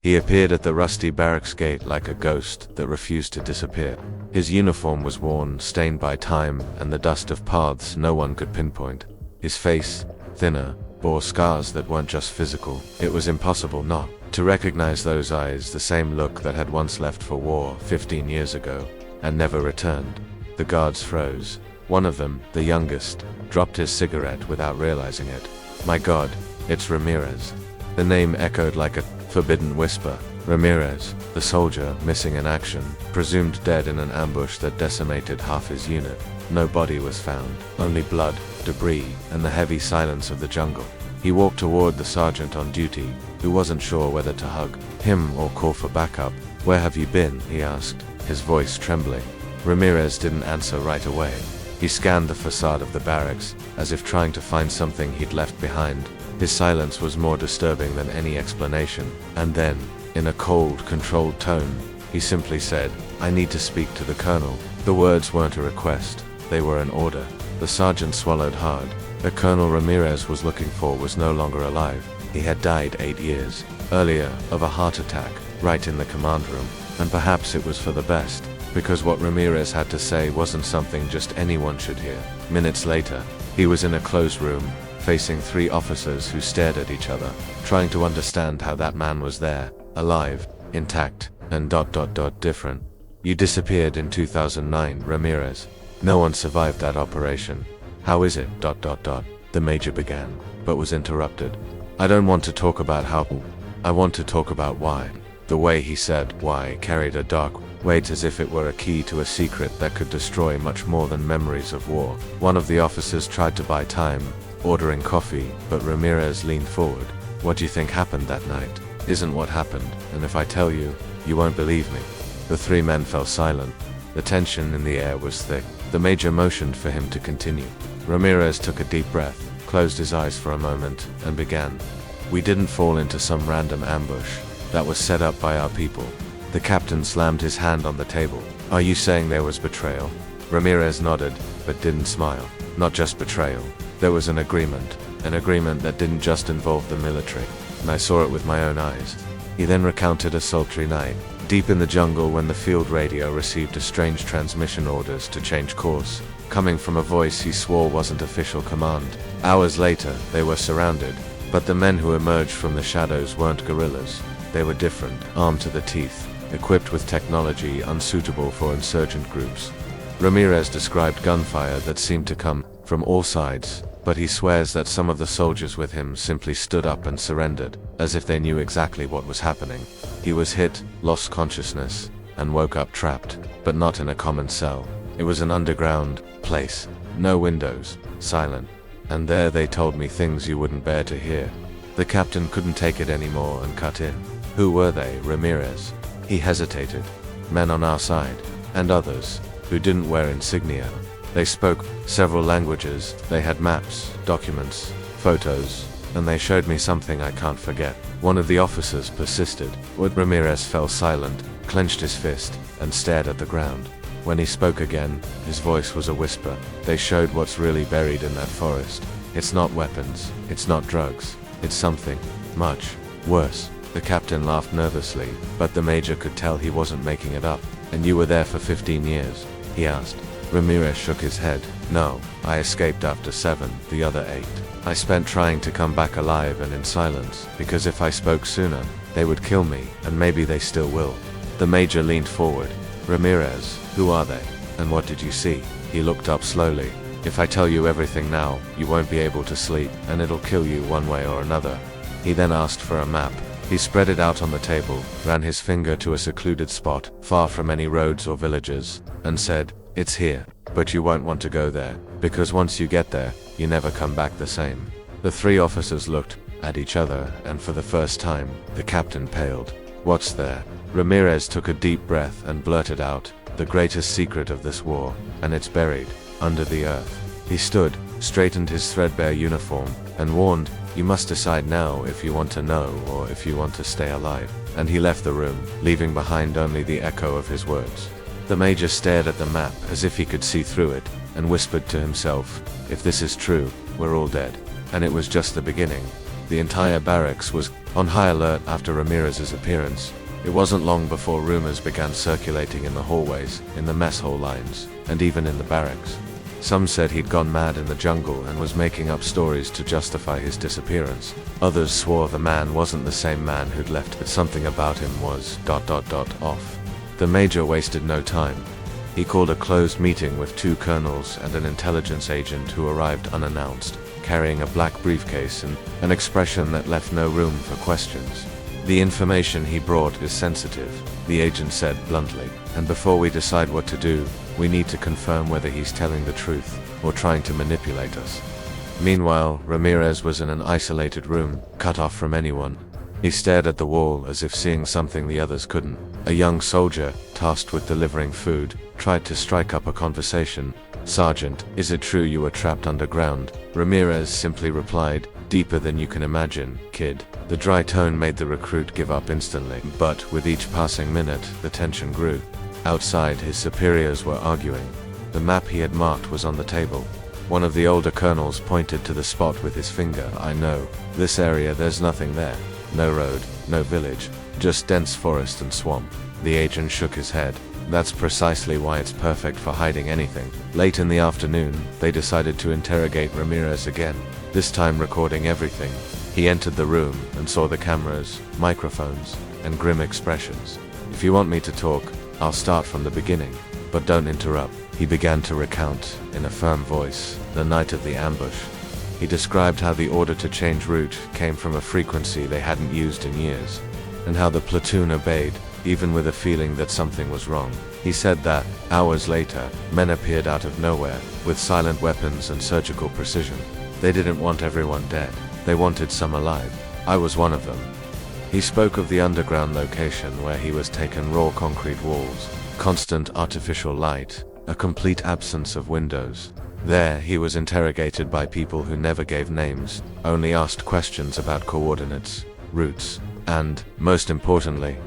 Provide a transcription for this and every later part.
He appeared at the rusty barracks gate like a ghost that refused to disappear. His uniform was worn, stained by time and the dust of paths no one could pinpoint. His face, thinner, bore scars that weren't just physical. It was impossible not to recognize those eyes, the same look that had once left for war 15 years ago and never returned. The guards froze. One of them, the youngest, dropped his cigarette without realizing it. My God, it's Ramirez. The name echoed like a forbidden whisper. Ramirez, the soldier missing in action, presumed dead in an ambush that decimated half his unit. No body was found, only blood, debris, and the heavy silence of the jungle. He walked toward the sergeant on duty, who wasn't sure whether to hug him or call for backup. "Where have you been?" he asked, his voice trembling. Ramirez didn't answer right away. He scanned the facade of the barracks, as if trying to find something he'd left behind. His silence was more disturbing than any explanation. And then, in a cold, controlled tone, he simply said, "I need to speak to the colonel." The words weren't a request, they were an order. The sergeant swallowed hard. The Colonel Ramirez was looking for was no longer alive. He had died 8 years earlier, of a heart attack, right in the command room. And perhaps it was for the best, because what Ramirez had to say wasn't something just anyone should hear. Minutes later, he was in a closed room, facing 3 officers who stared at each other, trying to understand how that man was there, alive, intact, and different. "You disappeared in 2009, Ramirez. No one survived that operation. How is it, the major began, but was interrupted. "I don't want to talk about how. I want to talk about why." The way he said why carried a dark weight, as if it were a key to a secret that could destroy much more than memories of war. One of the officers tried to buy time, ordering coffee, but Ramirez leaned forward. "What do you think happened that night? Isn't what happened, and if I tell you, you won't believe me." The 3 men fell silent. The tension in the air was thick. The major motioned for him to continue. Ramirez took a deep breath, closed his eyes for a moment, and began. "We didn't fall into some random ambush that was set up by our people." The captain slammed his hand on the table. "Are you saying there was betrayal?" Ramirez nodded, but didn't smile. "Not just betrayal. There was an agreement that didn't just involve the military, and I saw it with my own eyes." He then recounted a sultry night, deep in the jungle, when the field radio received a strange transmission orders to change course, coming from a voice he swore wasn't official command. Hours later, they were surrounded, but the men who emerged from the shadows weren't guerrillas. They were different, armed to the teeth, equipped with technology unsuitable for insurgent groups. Ramirez described gunfire that seemed to come from all sides, but he swears that some of the soldiers with him simply stood up and surrendered, as if they knew exactly what was happening. He was hit, lost consciousness, and woke up trapped, but not in a common cell. It was an underground place, no windows, silent. And there they told me things you wouldn't bear to hear. The captain couldn't take it anymore and cut in. "Who were they, Ramirez?" He hesitated. "Men on our side, and others, who didn't wear insignia. They spoke several languages, they had maps, documents, photos, and they showed me something I can't forget." One of the officers persisted. Ramirez fell silent, clenched his fist, and stared at the ground. When he spoke again, his voice was a whisper. "They showed what's really buried in that forest. It's not weapons, it's not drugs, it's something much worse." The captain laughed nervously, but the major could tell he wasn't making it up. "And you were there for 15 years? he asked. Ramirez shook his head. "No, I escaped after 7, the other 8. I spent trying to come back alive and in silence, because if I spoke sooner, they would kill me, and maybe they still will." The major leaned forward. "Ramirez, who are they? And what did you see?" He looked up slowly. "If I tell you everything now, you won't be able to sleep, and it'll kill you one way or another." He then asked for a map. He spread it out on the table, ran his finger to a secluded spot, far from any roads or villages, and said, "It's here, but you won't want to go there, because once you get there, you never come back the same." The 3 officers looked at each other, and for the first time, the captain paled. "What's there?" Ramirez took a deep breath and blurted out, "The greatest secret of this war, and it's buried under the earth." He stood, straightened his threadbare uniform, and warned, "You must decide now if you want to know or if you want to stay alive." And he left the room, leaving behind only the echo of his words. The major stared at the map as if he could see through it, and whispered to himself, "If this is true, we're all dead." And it was just the beginning. The entire barracks was on high alert after Ramirez's appearance. It wasn't long before rumors began circulating in the hallways, in the mess hall lines, and even in the barracks. Some said he'd gone mad in the jungle and was making up stories to justify his disappearance. Others swore the man wasn't the same man who'd left, but something about him was ... off. The major wasted no time. He called a closed meeting with 2 colonels and an intelligence agent who arrived unannounced, carrying a black briefcase and an expression that left no room for questions. "The information he brought is sensitive," the agent said bluntly, "and before we decide what to do, we need to confirm whether he's telling the truth or trying to manipulate us." Meanwhile, Ramirez was in an isolated room, cut off from anyone. He stared at the wall as if seeing something the others couldn't. A young soldier, tasked with delivering food, tried to strike up a conversation. "Sergeant, is it true you were trapped underground?" Ramirez simply replied, "Deeper than you can imagine, kid." The dry tone made the recruit give up instantly, but with each passing minute, the tension grew. Outside, his superiors were arguing. The map he had marked was on the table. One of the older colonels pointed to the spot with his finger. "I know. This area, there's nothing there. No road, no village, just dense forest and swamp." The agent shook his head. "That's precisely why it's perfect for hiding anything." Late in the afternoon, they decided to interrogate Ramirez again, this time recording everything. He entered the room and saw the cameras, microphones, and grim expressions. "If you want me to talk, I'll start from the beginning, but don't interrupt." He began to recount, in a firm voice, the night of the ambush. He described how the order to change route came from a frequency they hadn't used in years, and how the platoon obeyed, even with a feeling that something was wrong. He said that, hours later, men appeared out of nowhere, with silent weapons and surgical precision. They didn't want everyone dead. They wanted some alive. I was one of them. He spoke of the underground location where he was taken. Raw concrete walls, constant artificial light, a complete absence of windows. There, he was interrogated by people who never gave names, only asked questions about coordinates, routes, and, most importantly,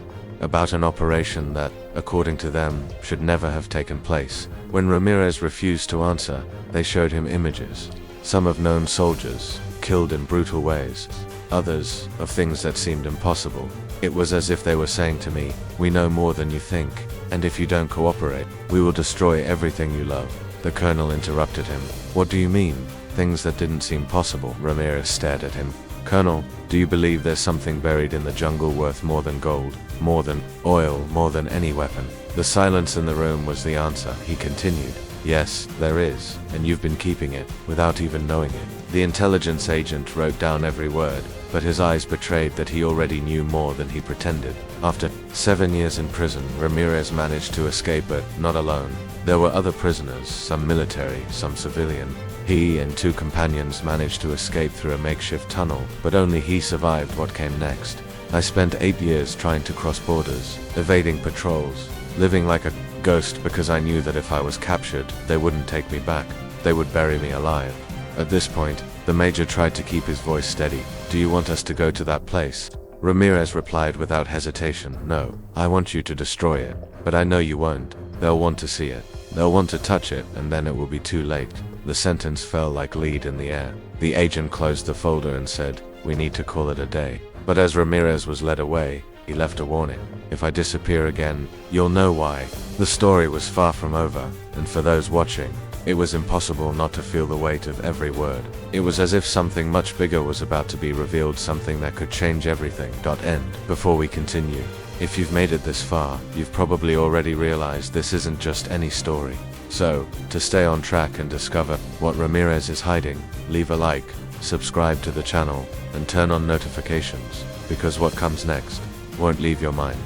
about an operation that, according to them, should never have taken place. When Ramirez refused to answer, they showed him images, some of known soldiers, killed in brutal ways, others of things that seemed impossible. It was as if they were saying to me, "We know more than you think, and if you don't cooperate, we will destroy everything you love." The colonel interrupted him. "What do you mean? Things that didn't seem possible?" Ramirez stared at him. "Colonel, do you believe there's something buried in the jungle worth more than gold, more than oil, more than any weapon?" The silence in the room was the answer. He continued, "Yes, there is, and you've been keeping it, without even knowing it." The intelligence agent wrote down every word, but his eyes betrayed that he already knew more than he pretended. After 7 years in prison, Ramirez managed to escape, but not alone. There were other prisoners, some military, some civilian. He and 2 companions managed to escape through a makeshift tunnel, but only he survived what came next. "I spent 8 years trying to cross borders, evading patrols, living like a ghost because I knew that if I was captured, they wouldn't take me back. They would bury me alive." At this point, the major tried to keep his voice steady. "Do you want us to go to that place?" Ramirez replied without hesitation, "No, I want you to destroy it, but I know you won't. They'll want to see it. They'll want to touch it, and then it will be too late." The sentence fell like lead in the air. The agent closed the folder and said, "We need to call it a day." But as Ramirez was led away, he left a warning. "If I disappear again, you'll know why." The story was far from over, and for those watching, it was impossible not to feel the weight of every word. It was as if something much bigger was about to be revealed, something that could change everything. End. Before we continue, if you've made it this far, you've probably already realized this isn't just any story. So, to stay on track and discover what Ramirez is hiding, leave a like, subscribe to the channel, and turn on notifications, because what comes next won't leave your mind.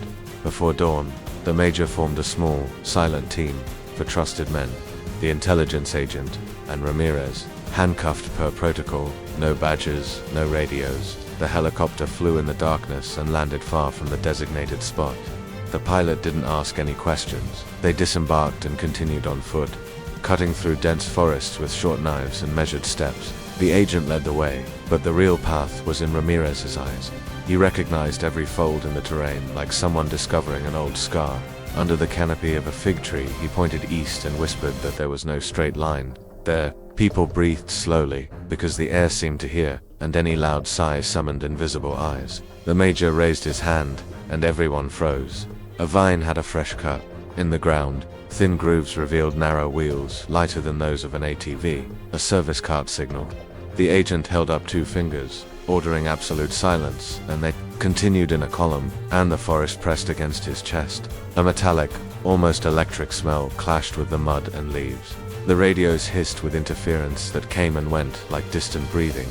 Before dawn, the major formed a small, silent team for trusted men. The intelligence agent, and Ramirez, handcuffed per protocol, no badges, no radios. The helicopter flew in the darkness and landed far from the designated spot. The pilot didn't ask any questions. They disembarked and continued on foot, cutting through dense forests with short knives and measured steps. The agent led the way, but the real path was in Ramirez's eyes. He recognized every fold in the terrain, like someone discovering an old scar. Under the canopy of a fig tree, he pointed east and whispered that there was no straight line. There, people breathed slowly, because the air seemed to hear, and any loud sigh summoned invisible eyes. The major raised his hand, and everyone froze. A vine had a fresh cut. In the ground, thin grooves revealed narrow wheels, lighter than those of an ATV. A service cart signaled. The agent held up 2 fingers, ordering absolute silence, and they continued in a column, and the forest pressed against his chest. A metallic, almost electric smell clashed with the mud and leaves. The radios hissed with interference that came and went like distant breathing.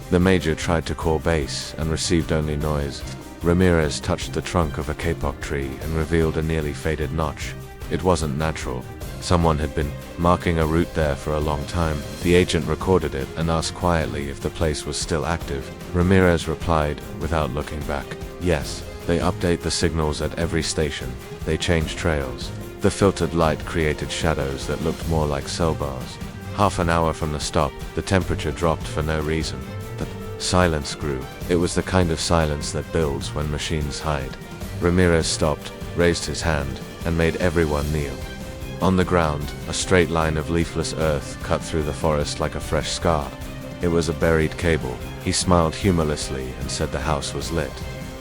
The major tried to call base and received only noise. Ramirez touched the trunk of a kapok tree and revealed a nearly faded notch. It wasn't natural. Someone had been marking a route there for a long time. The agent recorded it and asked quietly if the place was still active. Ramirez replied, without looking back, yes. They update the signals at every station. They change trails. The filtered light created shadows that looked more like cell bars. Half an hour from the stop, the temperature dropped for no reason. The silence grew. It was the kind of silence that builds when machines hide. Ramirez stopped, raised his hand, and made everyone kneel. On the ground, a straight line of leafless earth cut through the forest like a fresh scar. It was a buried cable. He smiled humorlessly and said the house was lit.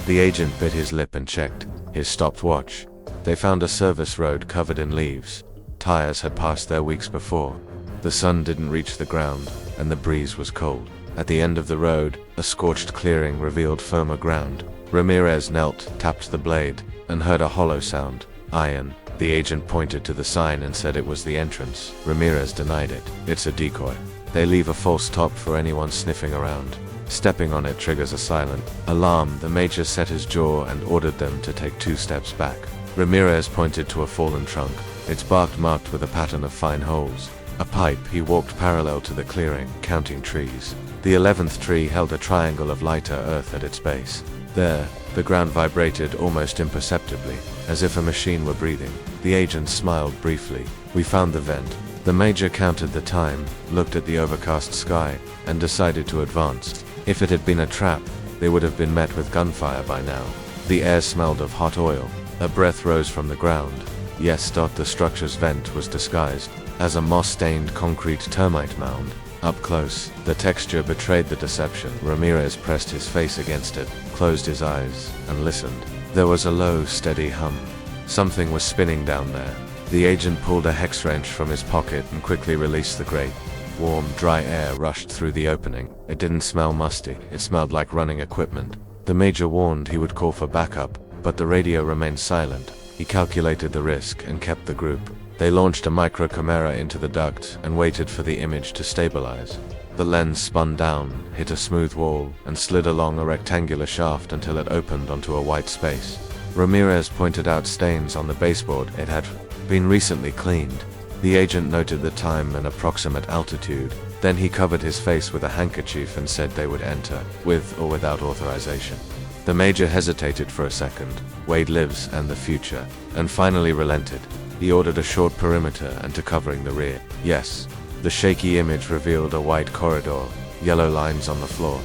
The agent bit his lip and checked his stopwatch. They found a service road covered in leaves. Tires had passed there weeks before. The sun didn't reach the ground, and the breeze was cold. At the end of the road, a scorched clearing revealed firmer ground. Ramirez knelt, tapped the blade, and heard a hollow sound. Iron. The agent pointed to the sign and said it was the entrance. Ramirez denied it. It's a decoy. They leave a false top for anyone sniffing around. Stepping on it triggers a silent alarm. The major set his jaw and ordered them to take 2 steps back. Ramirez pointed to a fallen trunk, its bark marked with a pattern of fine holes. A pipe. He walked parallel to the clearing, counting trees. The 11th tree held a triangle of lighter earth at its base. There, the ground vibrated almost imperceptibly, as if a machine were breathing. The agent smiled briefly. We found the vent. The major counted the time, looked at the overcast sky, and decided to advance. If it had been a trap, they would have been met with gunfire by now. The air smelled of hot oil. A breath rose from the ground. Yes, the structure's vent was disguised as a moss-stained concrete termite mound. Up close, the texture betrayed the deception. Ramirez pressed his face against it, closed his eyes, and listened. There was a low, steady hum. Something was spinning down there. The agent pulled a hex wrench from his pocket and quickly released the grate. Warm, dry air rushed through the opening. It didn't smell musty. It smelled like running equipment. The major warned he would call for backup, but the radio remained silent. He calculated the risk and kept the group. They launched a micro camera into the duct and waited for the image to stabilize. The lens spun down, hit a smooth wall, and slid along a rectangular shaft until it opened onto a white space. Ramirez pointed out stains on the baseboard. It had been recently cleaned. The agent noted the time and approximate altitude. Then he covered his face with a handkerchief and said they would enter, with or without authorization. The major hesitated for a second, weighed lives and the future, and finally relented. He ordered a short perimeter and to covering the rear. Yes. The shaky image revealed a wide corridor, yellow lines on the floor,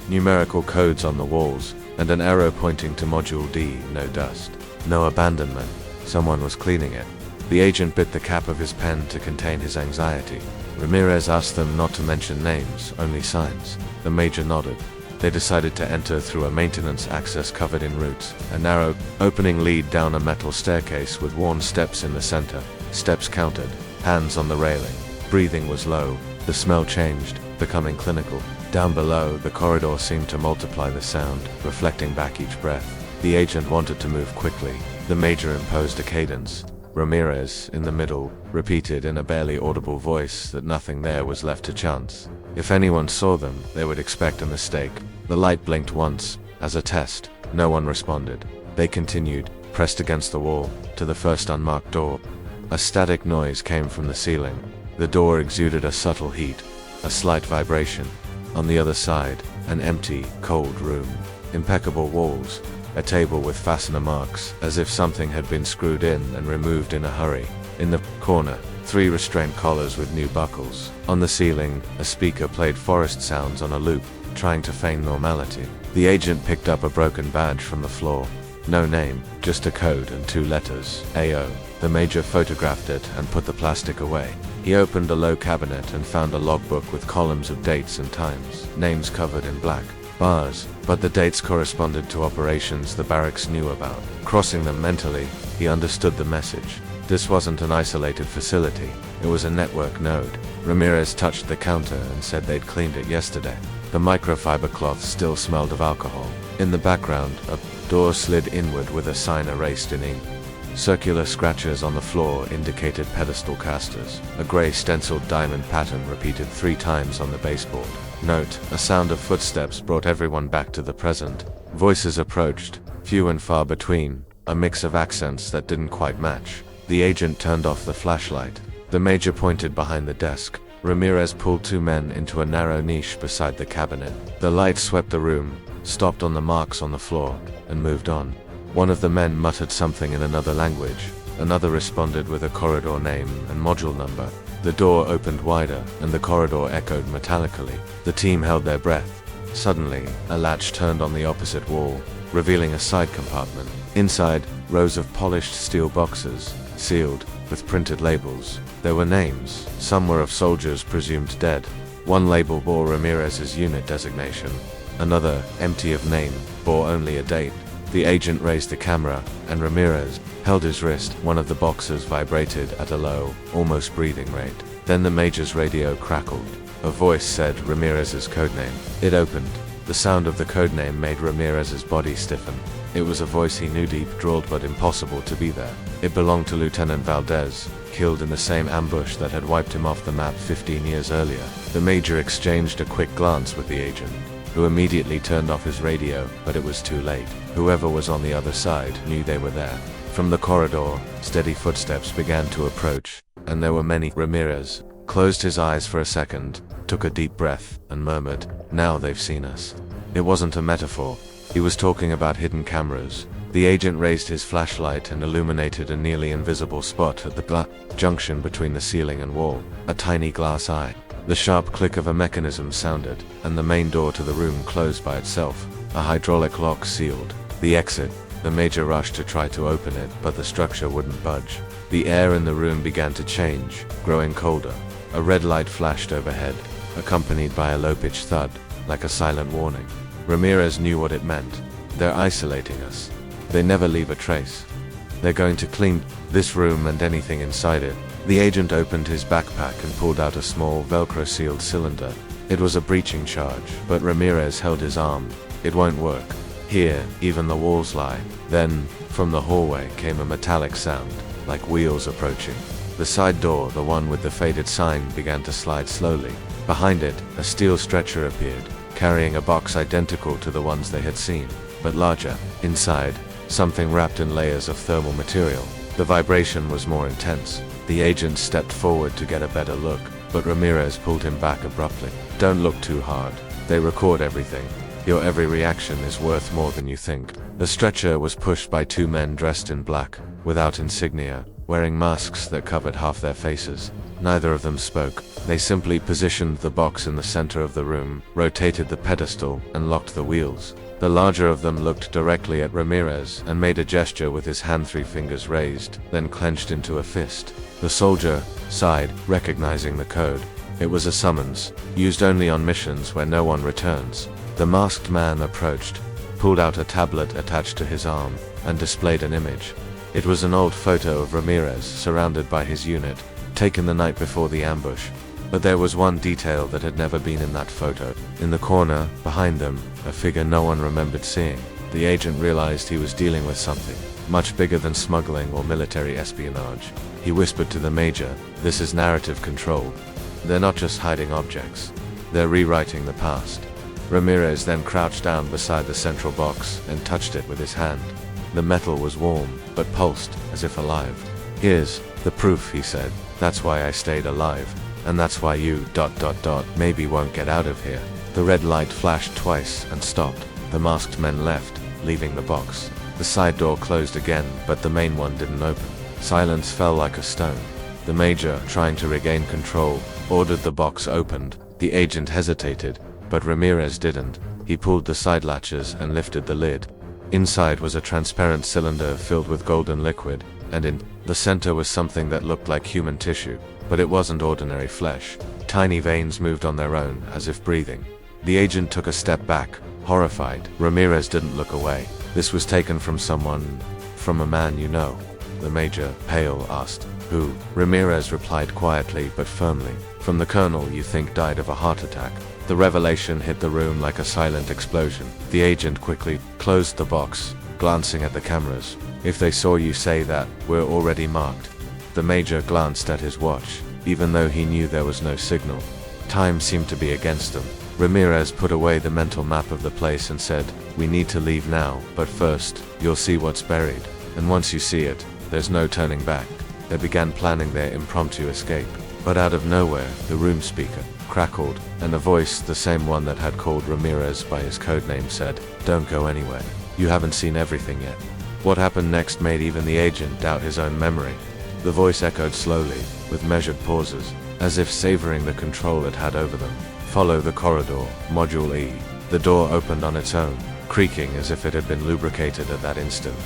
numerical codes on the walls, and an arrow pointing to Module D. No dust. No abandonment. Someone was cleaning it. The agent bit the cap of his pen to contain his anxiety. Ramirez asked them not to mention names, only signs. The major nodded. They decided to enter through a maintenance access covered in roots. A narrow opening lead down a metal staircase with worn steps in the center. Steps counted. Hands on the railing. Breathing was low. The smell changed, becoming clinical. Down below, the corridor seemed to multiply the sound, reflecting back each breath. The agent wanted to move quickly. The major imposed a cadence. Ramirez, in the middle, repeated in a barely audible voice that nothing there was left to chance. If anyone saw them, they would expect a mistake. The light blinked once, as a test. No one responded. They continued, pressed against the wall, to the first unmarked door. A static noise came from the ceiling. The door exuded a subtle heat, a slight vibration. On the other side, an empty, cold room. Impeccable walls. A table with fastener marks, as if something had been screwed in and removed in a hurry. In the corner, 3 restraint collars with new buckles. On the ceiling, a speaker played forest sounds on a loop, trying to feign normality. The agent picked up a broken badge from the floor. No name, just a code and 2 letters, AO. The major photographed it and put the plastic away. He opened a low cabinet and found a logbook with columns of dates and times, names covered in black bars, but the dates corresponded to operations the barracks knew about. Crossing them mentally, he understood the message. This wasn't an isolated facility, it was a network node. Ramirez touched the counter and said they'd cleaned it yesterday. The microfiber cloth still smelled of alcohol. In the background, a door slid inward with a sign erased in ink. Circular scratches on the floor indicated pedestal casters. A gray stenciled diamond pattern repeated 3 times on the baseboard. Note, a sound of footsteps brought everyone back to the present. Voices approached, few and far between, a mix of accents that didn't quite match. The agent turned off the flashlight. The major pointed behind the desk. Ramirez pulled 2 men into a narrow niche beside the cabinet. The light swept the room, stopped on the marks on the floor, and moved on. One of the men muttered something in another language. Another responded with a corridor name and module number. The door opened wider, and the corridor echoed metallically. The team held their breath. Suddenly, a latch turned on the opposite wall, revealing a side compartment. Inside, rows of polished steel boxes, sealed, with printed labels. There were names. Some were of soldiers presumed dead. One label bore Ramirez's unit designation. Another, empty of name, bore only a date. The agent raised the camera, and Ramirez held his wrist. One of the boxes vibrated at a low, almost breathing rate. Then the major's radio crackled. A voice said Ramirez's codename. It opened. The sound of the codename made Ramirez's body stiffen. It was a voice he knew, deep, drawled, but impossible to be there. It belonged to Lieutenant Valdez, killed in the same ambush that had wiped him off the map 15 years earlier. The major exchanged a quick glance with the agent, who immediately turned off his radio, but it was too late. Whoever was on the other side knew they were there. From the corridor, steady footsteps began to approach, and there were many. Ramirez closed his eyes for a second, took a deep breath, and murmured, "Now they've seen us." It wasn't a metaphor. He was talking about hidden cameras. The agent raised his flashlight and illuminated a nearly invisible spot at the junction between the ceiling and wall, a tiny glass eye. The sharp click of a mechanism sounded, and the main door to the room closed by itself. A hydraulic lock sealed the exit. The major rushed to try to open it, but the structure wouldn't budge. The air in the room began to change, growing colder. A red light flashed overhead, accompanied by a low-pitched thud, like a silent warning. Ramirez knew what it meant. They're isolating us. They never leave a trace. They're going to clean this room and anything inside it. The agent opened his backpack and pulled out a small, Velcro-sealed cylinder. It was a breaching charge, but Ramirez held his arm. It won't work. Here, even the walls lie. Then, from the hallway came a metallic sound, like wheels approaching. The side door, the one with the faded sign, began to slide slowly. Behind it, a steel stretcher appeared, carrying a box identical to the ones they had seen, but larger. Inside, something wrapped in layers of thermal material. The vibration was more intense. The agent stepped forward to get a better look, but Ramirez pulled him back abruptly. "Don't look too hard. They record everything. Your every reaction is worth more than you think." The stretcher was pushed by 2 men dressed in black, without insignia, wearing masks that covered half their faces. Neither of them spoke. They simply positioned the box in the center of the room, rotated the pedestal, and locked the wheels. The larger of them looked directly at Ramirez and made a gesture with his hand, 3 fingers raised, then clenched into a fist. The soldier sighed, recognizing the code. It was a summons, used only on missions where no one returns. The masked man approached, pulled out a tablet attached to his arm, and displayed an image. It was an old photo of Ramirez surrounded by his unit, taken the night before the ambush. But there was one detail that had never been in that photo. In the corner, behind them, a figure no one remembered seeing. The agent realized he was dealing with something much bigger than smuggling or military espionage. He whispered to the major, "This is narrative control. They're not just hiding objects. They're rewriting the past." Ramirez then crouched down beside the central box and touched it with his hand. The metal was warm, but pulsed, as if alive. "Here's the proof," he said. "That's why I stayed alive. And that's why you ... maybe won't get out of here." The red light flashed twice and stopped. The masked men left, leaving the box. The side door closed again, but the main one didn't open. Silence fell like a stone. The major, trying to regain control, ordered the box opened. The agent hesitated, but Ramirez didn't. He pulled the side latches and lifted the lid. Inside was a transparent cylinder filled with golden liquid, and in the center was something that looked like human tissue, but it wasn't ordinary flesh. Tiny veins moved on their own, as if breathing. The agent took a step back, horrified. Ramirez didn't look away. "This was taken from someone, from a man you know?" The major, pale, asked. "Who?" Ramirez replied quietly but firmly. "From the colonel you think died of a heart attack." The revelation hit the room like a silent explosion. The agent quickly closed the box, glancing at the cameras. "If they saw you say that, we're already marked." The major glanced at his watch, even though he knew there was no signal. Time seemed to be against them. Ramirez put away the mental map of the place and said, "We need to leave now, but first, you'll see what's buried. And once you see it, there's no turning back." They began planning their impromptu escape. But out of nowhere, the room speaker crackled, and a voice, the same one that had called Ramirez by his codename, said, "Don't go anywhere. You haven't seen everything yet." What happened next made even the agent doubt his own memory. The voice echoed slowly, with measured pauses, as if savoring the control it had over them. "Follow the corridor, Module E." The door opened on its own, creaking as if it had been lubricated at that instant.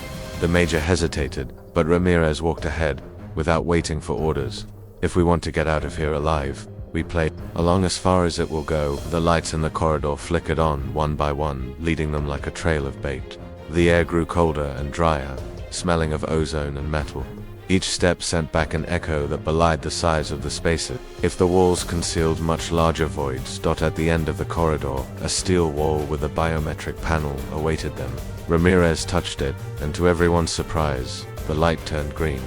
The major hesitated, but Ramirez walked ahead, without waiting for orders. "If we want to get out of here alive, we play along as far as it will go." The lights in the corridor flickered on, one by one, leading them like a trail of bait. The air grew colder and drier, smelling of ozone and metal. Each step sent back an echo that belied the size of the spaces. If the walls concealed much larger voids, at the end of the corridor, a steel wall with a biometric panel awaited them. Ramirez touched it, and to everyone's surprise, the light turned green.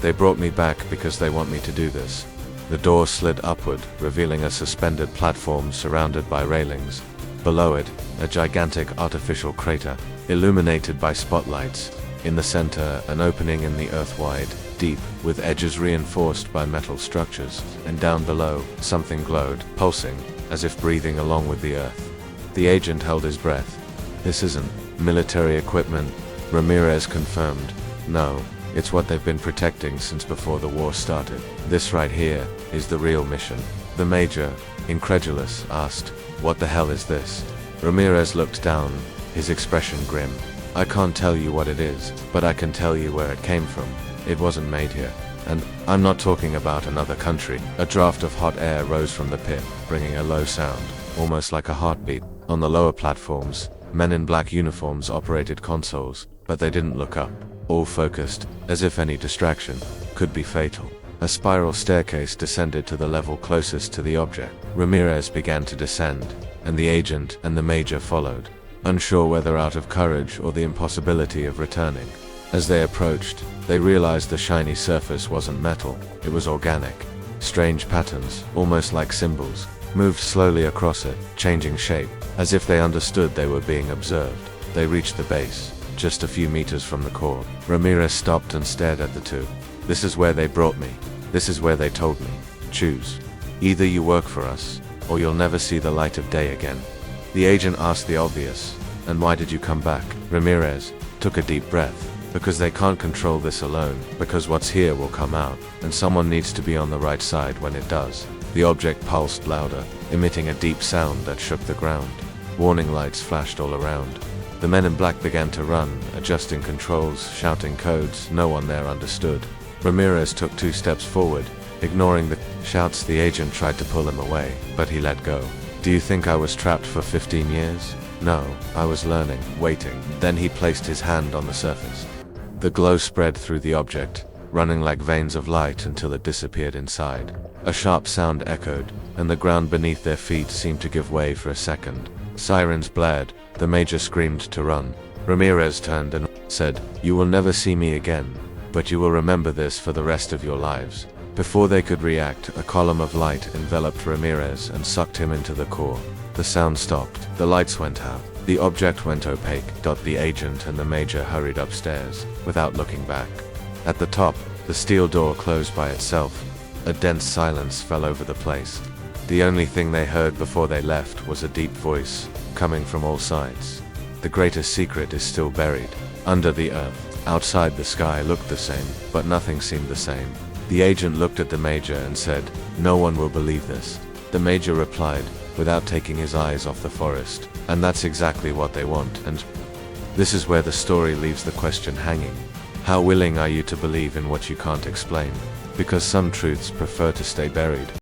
"They brought me back because they want me to do this." The door slid upward, revealing a suspended platform surrounded by railings. Below it, a gigantic artificial crater, illuminated by spotlights. In the center, an opening in the earth wide, deep, with edges reinforced by metal structures. And down below, something glowed, pulsing, as if breathing along with the earth. The agent held his breath. "This isn't military equipment," Ramirez confirmed. "No. It's what they've been protecting since before the war started. This right here is the real mission." The major, incredulous, asked, "What the hell is this?" Ramirez looked down, his expression grim. "I can't tell you what it is, but I can tell you where it came from. It wasn't made here. And I'm not talking about another country." A draft of hot air rose from the pit, bringing a low sound, almost like a heartbeat. On the lower platforms, men in black uniforms operated consoles, but they didn't look up. All focused, as if any distraction could be fatal. A spiral staircase descended to the level closest to the object. Ramirez began to descend, and the agent and the major followed, unsure whether out of courage or the impossibility of returning. As they approached, they realized the shiny surface wasn't metal, it was organic. Strange patterns, almost like symbols, moved slowly across it, changing shape, as if they understood they were being observed. They reached the base, just a few meters from the core. Ramirez stopped and stared at the two. "This is where they brought me. This is where they told me. Choose. Either you work for us, or you'll never see the light of day again." The agent asked the obvious, "And why did you come back?" Ramirez took a deep breath. "Because they can't control this alone, because what's here will come out, and someone needs to be on the right side when it does." The object pulsed louder, emitting a deep sound that shook the ground. Warning lights flashed all around. The men in black began to run, adjusting controls, shouting codes no one there understood. Ramirez took 2 steps forward, ignoring the shouts. The agent tried to pull him away, but he let go. "Do you think I was trapped for 15 years? No, I was learning, waiting." Then he placed his hand on the surface. The glow spread through the object, running like veins of light until it disappeared inside. A sharp sound echoed, and the ground beneath their feet seemed to give way for a second. Sirens blared. The major screamed to run. Ramirez turned and said, "You will never see me again, but you will remember this for the rest of your lives." Before they could react, a column of light enveloped Ramirez and sucked him into the core. The sound stopped. The lights went out. The object went opaque. The agent and the major hurried upstairs, without looking back. At the top, the steel door closed by itself. A dense silence fell over the place. The only thing they heard before they left was a deep voice, coming from all sides. "The greatest secret is still buried under the earth." Outside, the sky looked the same, but nothing seemed the same. The agent looked at the major and said, "No one will believe this." The major replied, without taking his eyes off the forest, "And that's exactly what they want." And This is where the story leaves the question hanging. How willing are you to believe in what you can't explain? Because some truths prefer to stay buried.